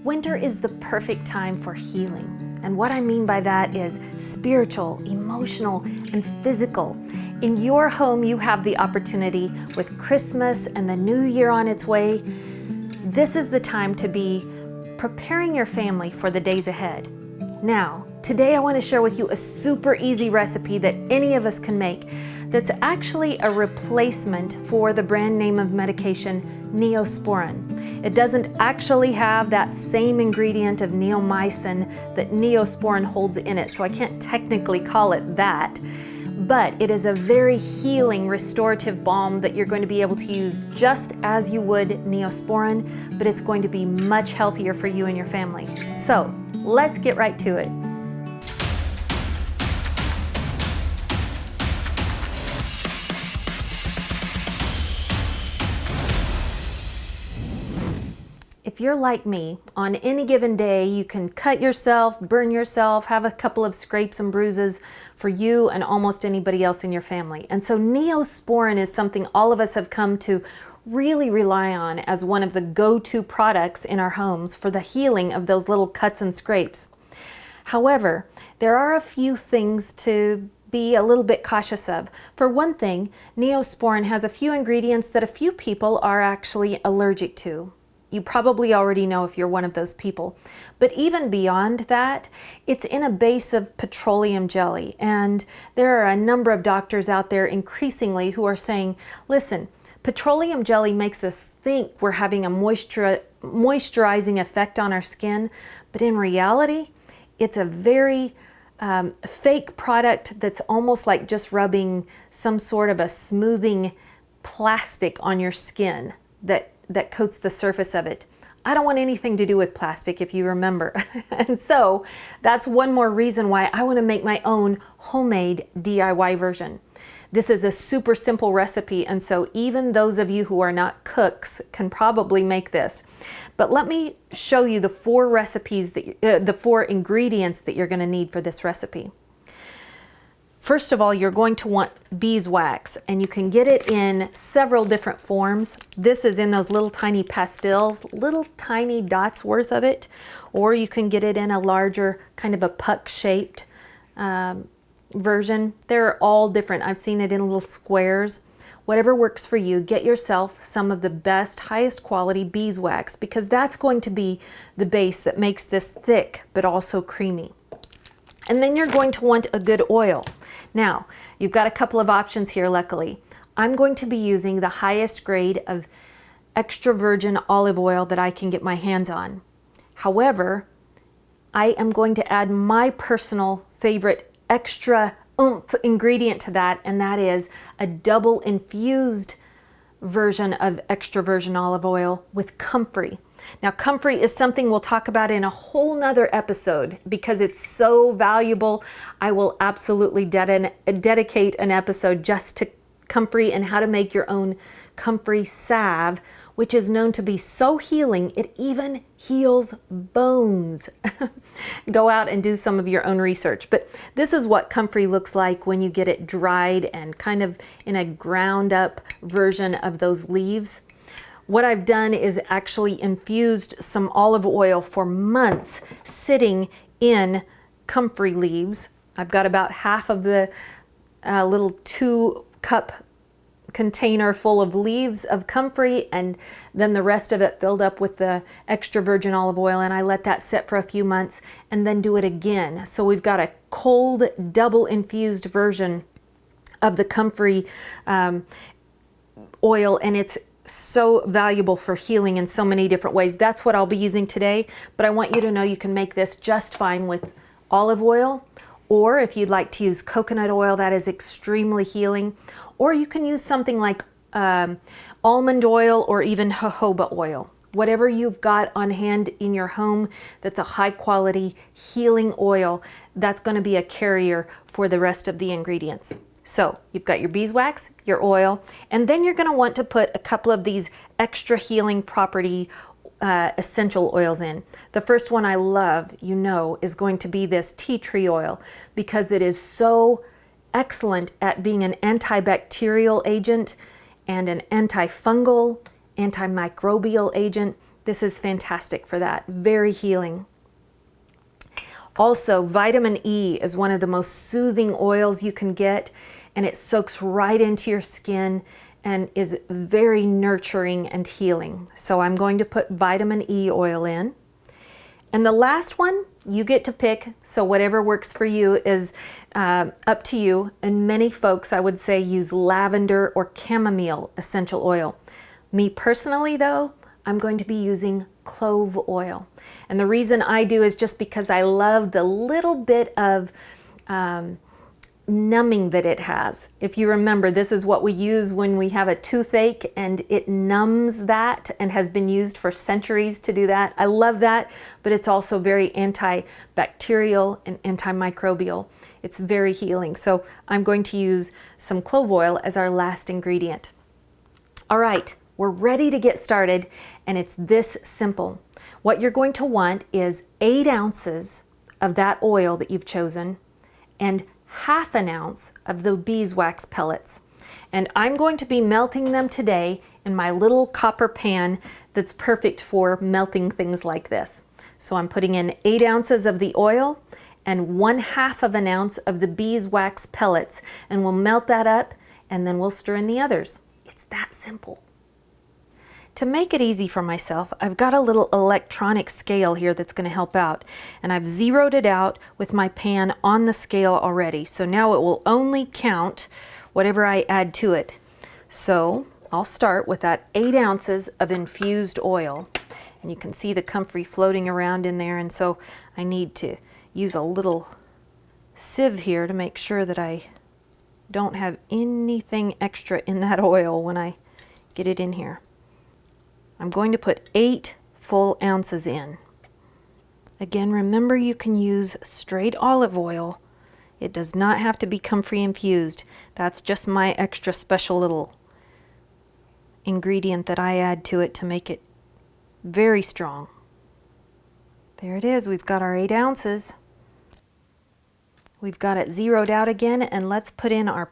Winter is the perfect time for healing. And what I mean by that is spiritual, emotional, and physical. In your home, you have the opportunity with Christmas and the new year on its way. This is the time to be preparing your family for the days ahead. Now, today I want to share with you a super easy recipe that any of us can make that's actually a replacement for the brand name of medication, Neosporin. It doesn't actually have that same ingredient of neomycin that Neosporin holds in it, so I can't technically call it that. But it is a very healing, restorative balm that you're going to be able to use just as you would Neosporin, but it's going to be much healthier for you and your family. So let's get right to it. If you're like me, on any given day, you can cut yourself, burn yourself, have a couple of scrapes and bruises for you and almost anybody else in your family. And so Neosporin is something all of us have come to really rely on as one of the go-to products in our homes for the healing of those little cuts and scrapes. However, there are a few things to be a little bit cautious of. For one thing, Neosporin has a few ingredients that a few people are actually allergic to. You probably already know if you're one of those people. But even beyond that, it's in a base of petroleum jelly. And there are a number of doctors out there increasingly who are saying, listen, petroleum jelly makes us think we're having a moisturizing effect on our skin. But in reality, it's a very fake product that's almost like just rubbing some sort of a smoothing plastic on your skin that coats the surface of it. I don't want anything to do with plastic, if you remember. And so that's one more reason why I want to make my own homemade DIY version. This is a super simple recipe, and so even those of you who are not cooks can probably make this. But let me show you the four recipes the four ingredients that you're going to need for this recipe. First of all, you're going to want beeswax, and you can get it in several different forms. This is in those little tiny pastils, little tiny dots worth of it, or you can get it in a larger kind of a puck-shaped version. They're all different. I've seen it in little squares. Whatever works for you, get yourself some of the best, highest quality beeswax, because that's going to be the base that makes this thick but also creamy. And then you're going to want a good oil. Now, you've got a couple of options here, luckily. I'm going to be using the highest grade of extra virgin olive oil that I can get my hands on. However, I am going to add my personal favorite extra oomph ingredient to that, and that is a double infused version of extra virgin olive oil with comfrey. Now, comfrey is something we'll talk about in a whole nother episode because it's so valuable. I will absolutely dedicate an episode just to comfrey and how to make your own comfrey salve, which is known to be so healing, it even heals bones. Go out and do some of your own research. But this is what comfrey looks like when you get it dried and kind of in a ground up version of those leaves. What I've done is actually infused some olive oil for months sitting in comfrey leaves. I've got about half of the little 2-cup container full of leaves of comfrey, and then the rest of it filled up with the extra virgin olive oil, and I let that sit for a few months and then do it again. So we've got a cold double infused version of the comfrey oil, and it's so valuable for healing in so many different ways. That's what I'll be using today, but I want you to know you can make this just fine with olive oil, or if you'd like to use coconut oil, that is extremely healing, or you can use something like almond oil or even jojoba oil. Whatever you've got on hand in your home that's a high quality healing oil, that's going to be a carrier for the rest of the ingredients. So you've got your beeswax, your oil, and then you're going to want to put a couple of these extra healing property essential oils in. The first one I love, you know, is going to be this tea tree oil because it is so excellent at being an antibacterial agent and an antifungal, antimicrobial agent. This is fantastic for that. Very healing. Also, vitamin E is one of the most soothing oils you can get, and it soaks right into your skin and is very nurturing and healing. So I'm going to put vitamin E oil in. And the last one, you get to pick, so whatever works for you is up to you. And many folks, I would say, use lavender or chamomile essential oil. Me personally, though, I'm going to be using clove oil. And the reason I do is just because I love the little bit of numbing that it has. If you remember, this is what we use when we have a toothache, and it numbs that and has been used for centuries to do that. I love that, but it's also very antibacterial and antimicrobial. It's very healing. So I'm going to use some clove oil as our last ingredient. All right, we're ready to get started, and it's this simple. What you're going to want is 8 ounces of that oil that you've chosen and ½ ounce of the beeswax pellets. And I'm going to be melting them today in my little copper pan that's perfect for melting things like this. So I'm putting in 8 ounces of the oil and 1/2 ounce of the beeswax pellets, and we'll melt that up, and then we'll stir in the others. It's that simple. To make it easy for myself, I've got a little electronic scale here that's going to help out, and I've zeroed it out with my pan on the scale already. So now it will only count whatever I add to it. So I'll start with that 8 ounces of infused oil, and you can see the comfrey floating around in there, and so I need to use a little sieve here to make sure that I don't have anything extra in that oil when I get it in here. I'm going to put 8 full ounces in. Again, remember, you can use straight olive oil. It does not have to be comfrey infused. That's just my extra special little ingredient that I add to it to make it very strong. There it is. We've got our 8 ounces. We've got it zeroed out again, and let's put in our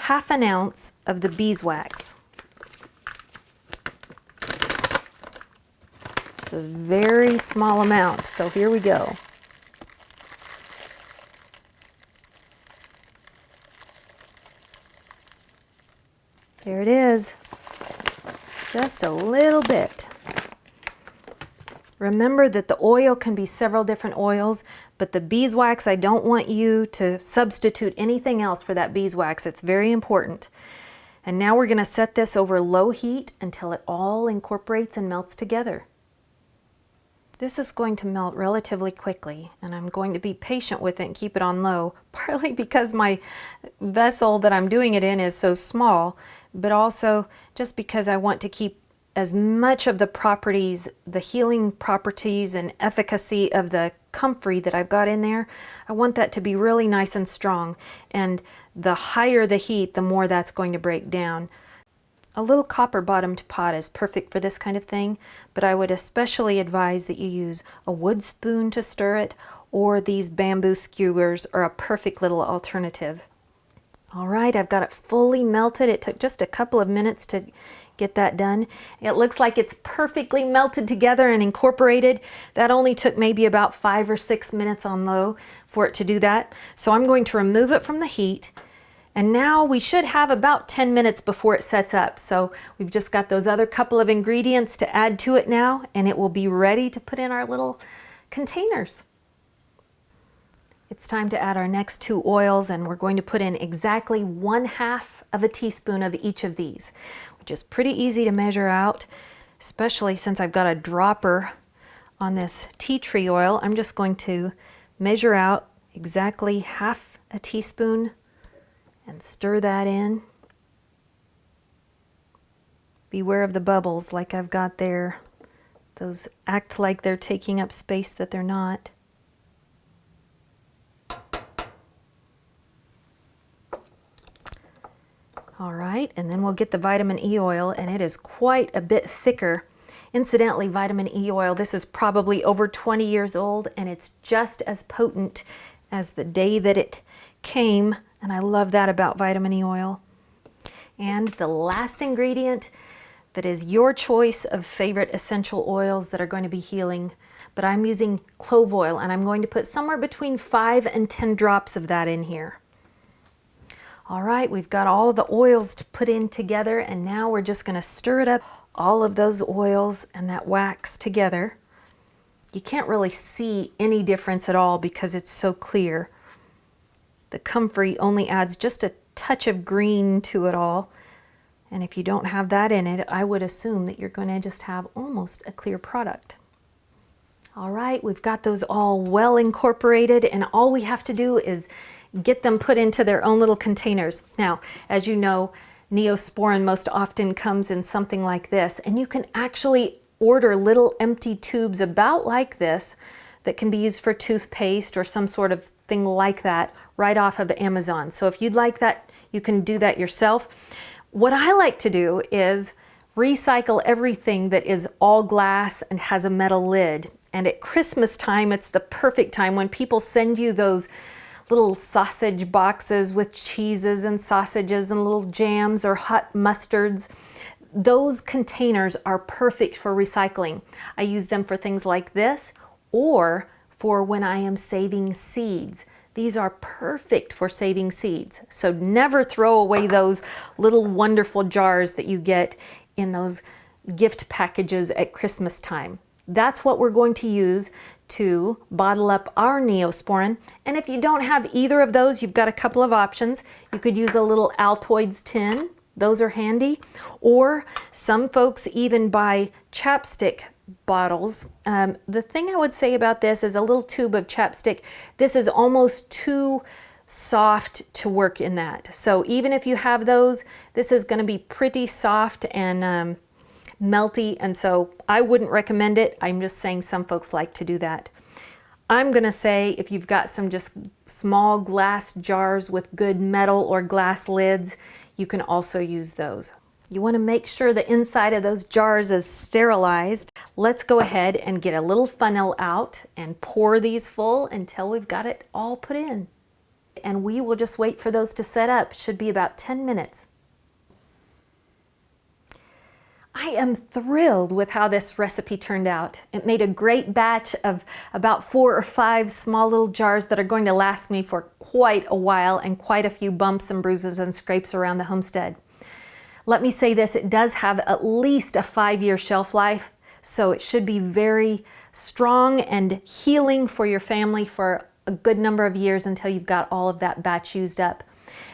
½ ounce of the beeswax. This is a very small amount, so here we go. There it is, just a little bit. Remember that the oil can be several different oils, but the beeswax, I don't want you to substitute anything else for that beeswax. It's very important. And now we're going to set this over low heat until it all incorporates and melts together. This is going to melt relatively quickly, and I'm going to be patient with it and keep it on low, partly because my vessel that I'm doing it in is so small, but also just because I want to keep as much of the properties, the healing properties and efficacy of the comfrey that I've got in there. I want that to be really nice and strong, and the higher the heat, the more that's going to break down. A little copper-bottomed pot is perfect for this kind of thing, but I would especially advise that you use a wood spoon to stir it, or these bamboo skewers are a perfect little alternative. All right, I've got it fully melted. It took just a couple of minutes to get that done. It looks like it's perfectly melted together and incorporated. That only took maybe about 5 or 6 minutes on low for it to do that. So I'm going to remove it from the heat. And now we should have about 10 minutes before it sets up. So we've just got those other couple of ingredients to add to it now, and it will be ready to put in our little containers. It's time to add our next 2 oils, and we're going to put in exactly 1/2 teaspoon of each of these, which is pretty easy to measure out, especially since I've got a dropper on this tea tree oil. I'm just going to measure out exactly 1/2 teaspoon and stir that in. Beware of the bubbles like I've got there. Those act like they're taking up space that they're not. All right, and then we'll get the vitamin E oil, and it is quite a bit thicker. Incidentally, vitamin E oil, this is probably over 20 years old, and it's just as potent as the day that it came. And I love that about vitamin E oil. And the last ingredient that is your choice of favorite essential oils that are going to be healing. But I'm using clove oil, and I'm going to put somewhere between 5 and 10 drops of that in here. All right, we've got all the oils to put in together, and now we're just going to stir it up, all of those oils and that wax together. You can't really see any difference at all because it's so clear. The comfrey only adds just a touch of green to it all. And if you don't have that in it, I would assume that you're going to just have almost a clear product. All right, we've got those all well incorporated, and all we have to do is get them put into their own little containers. Now, as you know, Neosporin most often comes in something like this, and you can actually order little empty tubes about like this that can be used for toothpaste or some sort of thing like that right off of Amazon. So if you'd like that, you can do that yourself. What I like to do is recycle everything that is all glass and has a metal lid. And at Christmas time, it's the perfect time when people send you those little sausage boxes with cheeses and sausages and little jams or hot mustards. Those containers are perfect for recycling. I use them for things like this, or for when I am saving seeds. These are perfect for saving seeds. So never throw away those little wonderful jars that you get in those gift packages at Christmas time. That's what we're going to use to bottle up our Neosporin. And if you don't have either of those, you've got a couple of options. You could use a little Altoids tin. Those are handy. Or some folks even buy chapstick bottles. The thing I would say about this is a little tube of chapstick. This is almost too soft to work in that. So even if you have those, this is going to be pretty soft and melty, and so I wouldn't recommend it. I'm just saying some folks like to do that. I'm going to say if you've got some just small glass jars with good metal or glass lids, you can also use those. You want to make sure the inside of those jars is sterilized. Let's go ahead and get a little funnel out and pour these full until we've got it all put in. And we will just wait for those to set up. Should be about 10 minutes. I am thrilled with how this recipe turned out. It made a great batch of about 4 or 5 small little jars that are going to last me for quite a while and quite a few bumps and bruises and scrapes around the homestead. Let me say this, it does have at least a 5-year shelf life, so it should be very strong and healing for your family for a good number of years until you've got all of that batch used up.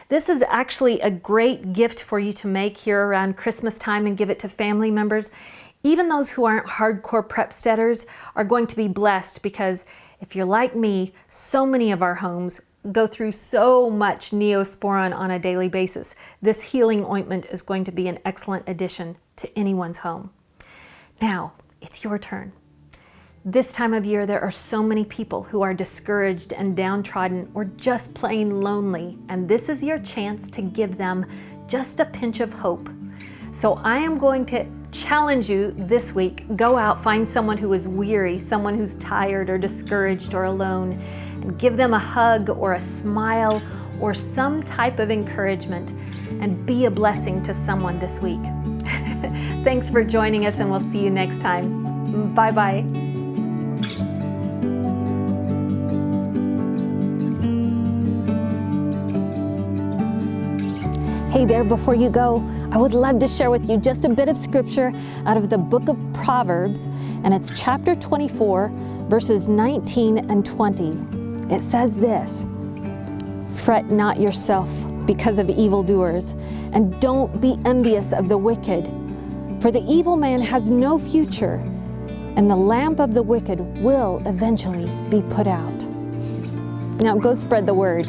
This is actually a great gift for you to make here around Christmas time and give it to family members. Even those who aren't hardcore PREPSTEADERS are going to be blessed, because if you're like me, so many of our homes go through so much Neosporin on a daily basis. This healing ointment is going to be an excellent addition to anyone's home. Now, it's your turn. This time of year, there are so many people who are discouraged and downtrodden or just plain lonely, and this is your chance to give them just a pinch of hope. So I am going to challenge you this week. Go out, find someone who is weary, someone who's tired or discouraged or alone, and give them a hug or a smile or some type of encouragement, and be a blessing to someone this week. Thanks for joining us, and we'll see you next time. Bye-bye. Hey there, before you go, I would love to share with you just a bit of scripture out of the book of Proverbs, and it's chapter 24, verses 19 and 20. It says this: "Fret not yourself because of evildoers, and don't be envious of the wicked, for the evil man has no future, and the lamp of the wicked will eventually be put out." Now go spread the word.